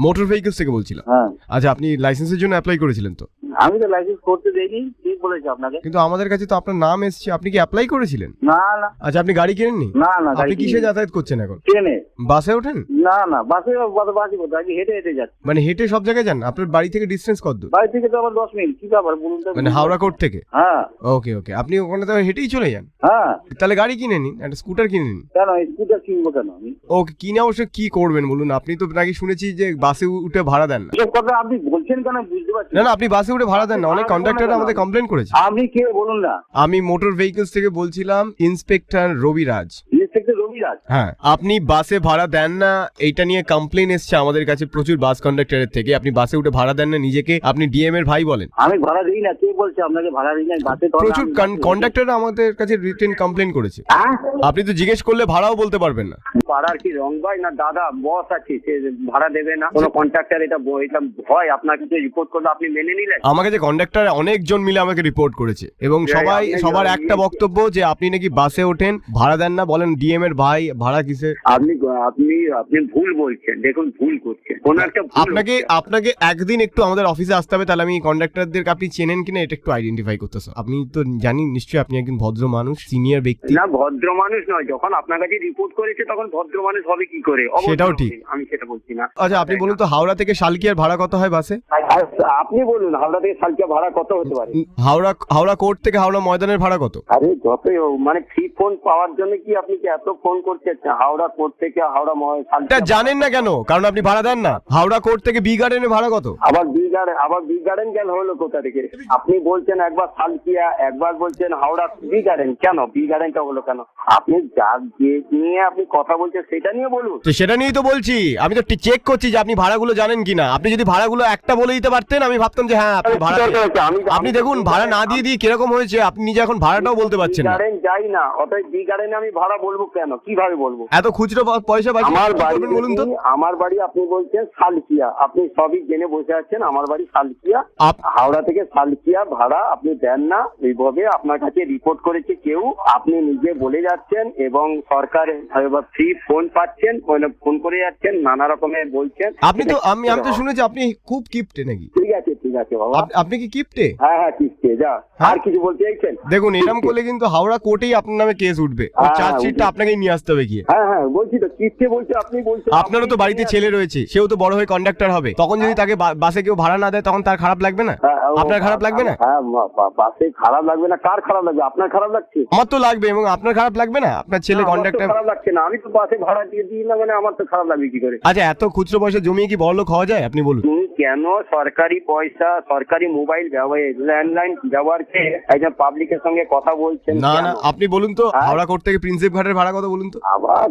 Motor vehicles থেকে বলছিলাম। হ্যাঁ, আচ্ছা, আপনি লাইসেন্সের জন্য অ্যাপ্লাই করেছিলেন তো? আমি তো লাইসেন্স করতে দেইনি, ঠিক বলেছি আপনাকে। কিন্তু আমাদের কাছে তো আপনার নাম এসেছে, আপনি কি অ্যাপ্লাই করেছিলেন? না না আচ্ছা, আপনি গাড়ি কিনেননি? না না, আপনি কিসে যাতায়াত করছেন এখন? ট্রেনে? বাসে ওঠেন? না না, বাসে বাসে কোথায়, আমি হেঁটে হেঁটে যাচ্ছি। মানে হেঁটে সব জায়গায় যান? আপনার বাড়ি থেকে ডিস্টেন্স কত দূর? বাড়ি থেকে তো আবার 10 মিনিট, কি ব্যাপার বলুন তো? মানে হাওড়া কোর্ট থেকে? হ্যাঁ ওকে ওকে, আপনি ওখানে তো হেঁটেই চলে যান? হ্যাঁ। তাহলে গাড়ি কিনে নিন, একটা স্কুটার কিনে নিন। কেন স্কুটার কিনবো কেন আমি? ওকে, কিনে অবশ্য কি করবেন বলুন? আপনি তো নাকি শুনেছি যে বাসে উঠে ভাড়া দেন না। এসব কথা আপনি বলছেন কেন বুঝতে পারছি না না, আপনি বাসে উঠে ভাড়া দেন না, অনেক কন্ডাক্টর আমাদের কমপ্লেন করেছে। আপনি কে বলুন না? আমি মোটর ভেহিকলস থেকে বলছিলাম, ইন্সপেক্টর রবিরাজ। ইন্সপেক্টর রবিরাজ? হ্যাঁ, আপনি বাসে ভাড়া দেন না, এইটা নিয়ে কমপ্লেন এসছে আমাদের কাছে প্রচুর বাস কন্ডাক্টরের থেকে। আপনি বাসে উঠে ভাড়া দেন না, নিজেকে আপনি ডিএম এর ভাই বলেন। আমি ভাড়া দিই না, কে বলছে আপনাকে ভাড়া দিই না? বাসে তো প্রচুর কন্ডাক্টররা আমাদের কাছে রিটেন কমপ্লেন করেছে। হ্যাঁ? আপনি তো জিজ্ঞেস করলে ভাড়াও বলতে পারবেন না। পাড়ার কি রং ভাই না দাদা বস আছে, সে ভাড়া দেবে না? কোনো কন্ট্রাক্টর এটা ভয় আপনার কাছে রিপোর্ট করলে আপনি মেনে নিলেন? আমাকে যে কন্ডাক্টর অনেকজন মিলে আমাকে রিপোর্ট করেছে, এবং সবাই সবার একটা বক্তব্য যে আপনি নাকি বাসে ওঠেন, ভাড়া দেন না, বলেন ডিএম এর ভাই, ভাড়া কিসে? আপনি আপনি আপনি ভুল বলছেন, দেখুন ভুল করছেন, কোন একটা ভুল আপনাকে হচ্ছে। আপনাকে একদিন একটু আমাদের অফিসে আসতে হবে, তাহলে আমি কন্ডাক্টরদেরকে আপনি চেনেন কিনা এটা একটু আইডেন্টিফাই করতেছ। আপনি তো জানি নিশ্চয়ই আপনি একজন ভদ্র মানুষ, সিনিয়র ব্যক্তি। না, ভদ্র মানুষ নয়, যখন আপনার কাছে রিপোর্ট করেছে তখন ভদ্র মানুষ হবে কি করে? সেটাও ঠিক। আমি সেটা বলছি না। আচ্ছা, আপনি বলুন তো হাওড়া থেকে শালকিয়ার ভাড়া কত হয় বাসে? আপনি বলুন হাওড়া থেকে সালকিয়া ভাড়া কত হতে পারে? হাওড়া কোর্ট থেকে হাওড়া ময়দানের ভাড়া কত? আরে যতই হোক, মানে ফ্রি ফোন পাওয়ার জন্য কি আপনি কি এত ফোন করছেন? হাওড়া কোর্ট থেকে হাওড়া এটা জানেন না কেন? কারণ আপনি ভাড়া দেন না। হাওড়া কোর্ট থেকে বি গার্ডেনের ভাড়া কত? আবার বি গার্ডেন গেল হলো কোথা থেকে? আপনি বলছেন একবার সালকিয়া, একবার বলছেন হাওড়া বি গার্ডেন। কেন বি গার্ডেনটা হলো কেন? আপনি যা যে নিয়ে আপনি কথা বলছেন সেটা নিয়ে বলুন। তো সেটা নিয়েই তো বলছি, আমি তো চেক করছি যে আপনি ভাড়াগুলো জানেন কিনা। আপনি যদি ভাড়াগুলো একটা বলে দিতে পারতেন, আমি ভাবতাম যে হ্যাঁ আপনি ভাড়া। আপনি দেখুন ভাড়া না দিয়ে দিয়ে কিরকম হয়েছে, আপনি নিজে এখন ভাড়াটাও বলতে পারছেন না। গার্ডেন যাই না, অতএব বি গার্ডেনে আমি ভাড়া বলবো কেন? কিভাবে বলবো? এত খুচরো পয়সা বাঁচিয়ে আমার বাড়ি বলুন তো। আমার বাড়ি আপনি বলছেন সালকিয়া, আপনি সবই জেনে বসে আছেন। আমার বাড়ি সালকিয়া, হাওড়া থেকে সালকিয়া ভাড়া আপনি দেন না, এইভাবে আপনার কাছে রিপোর্ট করেছে কেউ, আপনি নিজে বলে যাচ্ছেন, এবং সরকার ফ্রি ফোন পাচ্ছেন, ফোন করে যাচ্ছেন, নানা রকমের বলছেন। আপনি তো আমি তো শুনেছি আপনি খুব কিপটে নাকি? ঠিক আছে বাবা। আপনি কি কিপটে? হ্যাঁ হ্যাঁ, কিপটে যা। আর কিছু বলতে চাইছেন? দেখুন, এরকম করলে কিন্তু হাওড়া কোর্টেই আপনার নামে কেস উঠবে। ওই চার্জশিটটা আপনাকেই নিয়ে আসতে হবে গিয়ে। হ্যাঁ হ্যাঁ, বলছি তো কিপটে বলছে, আপনি বলছেন। আপনারও তো বাড়িতে ছেলে রয়েছে, সেও তো বড় হয়ে কন্ডাক্টর হবে, তখন যদি তাকে বাসে কেউ ভাড়া না দেয় তখন তার খারাপ লাগবে না? আপনার খারাপ লাগবে না? হ্যাঁ, বাসে খারাপ লাগবে না? কার খারাপ লাগবে? আপনার খারাপ লাগছে? আমার তো লাগবে, এবং আপনার খারাপ লাগবে না? আপনার ছেলে কন্ডাক্টর। খারাপ লাগছে না, আমি তো বাসে ভাড়া দিয়ে দিই না, মানে আমার তো খারাপ লাগবে কি করে? আচ্ছা, এত খুচরো পয়সা জমিয়ে কি বড়লোক হওয়া যায়? আপনি বলুন। তুমি কেন সরকারি পয়সা, সরকারি মোবাইল ল্যান্ডলাইন ব্যবহার করে একজন পাবলিকের সঙ্গে কথা বলছেন? না না, আপনি বলুন তো হাওড়া কোর্ট থেকে প্রিন্সেপ ঘাটের ভাড়া কত বলুন তো? আবার